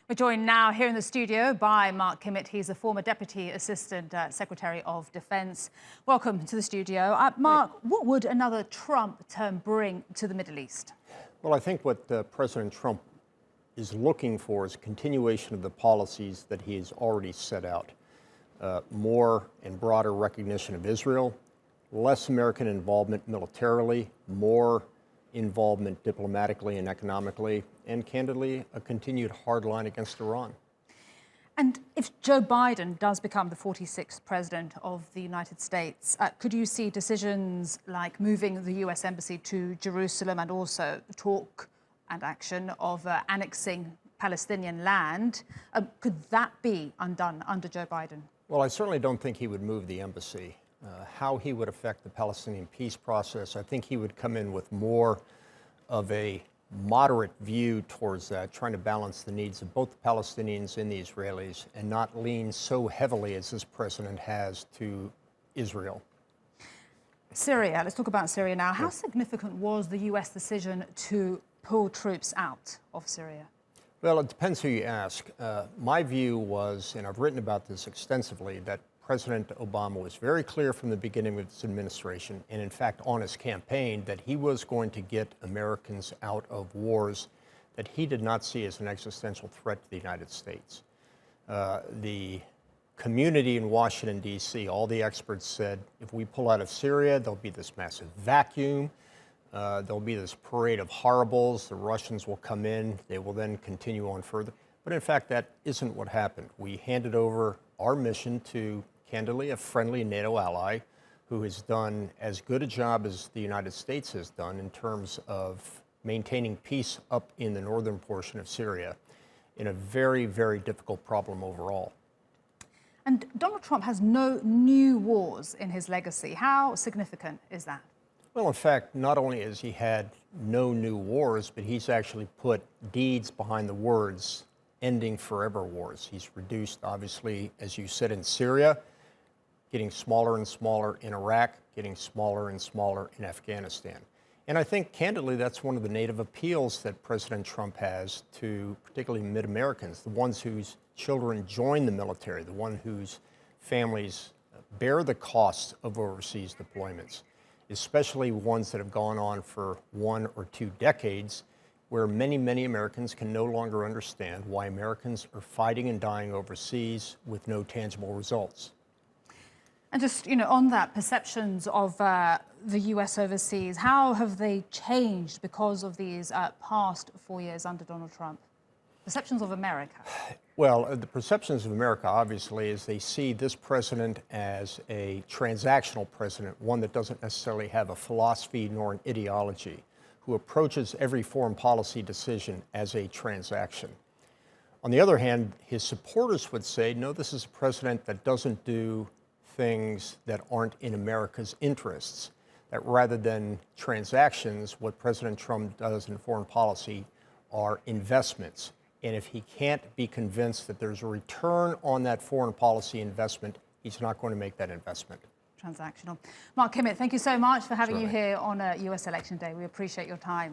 We're joined now here in the studio by Mark Kimmitt. He's a former Deputy Assistant Secretary of Defense. Welcome to the studio. Mark, what would another Trump term bring to the Middle East? Well, I think what President Trump is looking for is a continuation of the policies that he has already set out. More and broader recognition of Israel, less American involvement militarily, more involvement diplomatically and economically, and candidly, a continued hard line against Iran. And if Joe Biden does become the 46th president of the United States, could you see decisions like moving the US embassy to Jerusalem and also talk and action of annexing Palestinian land, could that be undone under Joe Biden? Well, I certainly don't think he would move the embassy. How he would affect the Palestinian peace process, I think he would come in with more of a moderate view towards that, trying to balance the needs of both the Palestinians and the Israelis and not lean so heavily as this president has to Israel. Syria, let's talk about Syria now. How significant was the US decision to pull troops out of Syria? Well, it depends who you ask. My view was, and I've written about this extensively, that President Obama was very clear from the beginning of his administration, and in fact on his campaign, that he was going to get Americans out of wars that he did not see as an existential threat to the United States. The community in Washington, D.C., all the experts said, if we pull out of Syria, there'll be this massive vacuum. There'll be this parade of horribles. The Russians will come in. They will then continue on further. But in fact, that isn't what happened. We handed over our mission to, candidly, a friendly NATO ally who has done as good a job as the United States has done in terms of maintaining peace up in the northern portion of Syria in a very, very difficult problem overall. And Donald Trump has no new wars in his legacy. How significant is that? Well, in fact, not only has he had no new wars, but he's actually put deeds behind the words ending forever wars. He's reduced, obviously, as you said, in Syria, getting smaller and smaller in Iraq, getting smaller and smaller in Afghanistan. And I think, candidly, that's one of the native appeals that President Trump has to particularly mid-Americans, the ones whose children join the military, the one whose families bear the costs of overseas deployments, especially ones that have gone on for 1 or 2 decades, where many, many Americans can no longer understand why Americans are fighting and dying overseas with no tangible results. And just, on that, perceptions of the US overseas, how have they changed because of these past 4 years under Donald Trump? Perceptions of America? Well, the perceptions of America, obviously, is they see this president as a transactional president, one that doesn't necessarily have a philosophy nor an ideology, who approaches every foreign policy decision as a transaction. On the other hand, his supporters would say, no, this is a president that doesn't do things that aren't in America's interests, that rather than transactions, what President Trump does in foreign policy are investments. And if he can't be convinced that there's a return on that foreign policy investment, he's not going to make that investment. Transactional. Mark Kimmitt, thank you so much for having you here on US Election Day. We appreciate your time.